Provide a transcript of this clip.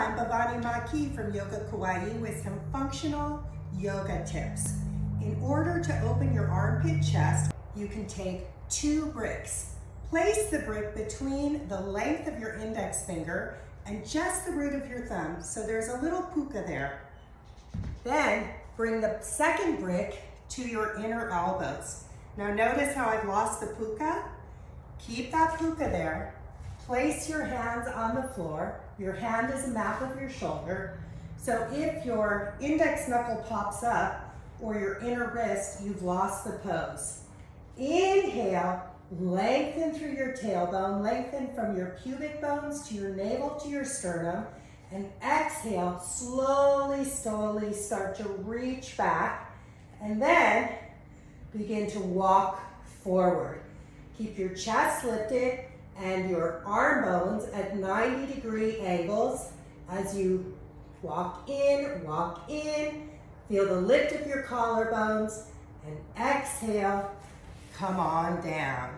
I'm Bhavani Maki from Yoga Kauai with some functional yoga tips. In order to open your armpit chest, you can take 2 bricks. Place the brick between the length of your index finger and just the root of your thumb, so there's a little puka there. Then bring the second brick to your inner elbows. Now notice how I've lost the puka? Keep that puka there. Place your hands on the floor. Your hand is a map of your shoulder. So if your index knuckle pops up or your inner wrist, you've lost the pose. Inhale, lengthen through your tailbone, lengthen from your pubic bones to your navel to your sternum, and exhale, slowly start to reach back, and then begin to walk forward. Keep your chest lifted and your arm bones at 90-degree angles as you walk in. Feel the lift of your collarbones, and exhale, come on down.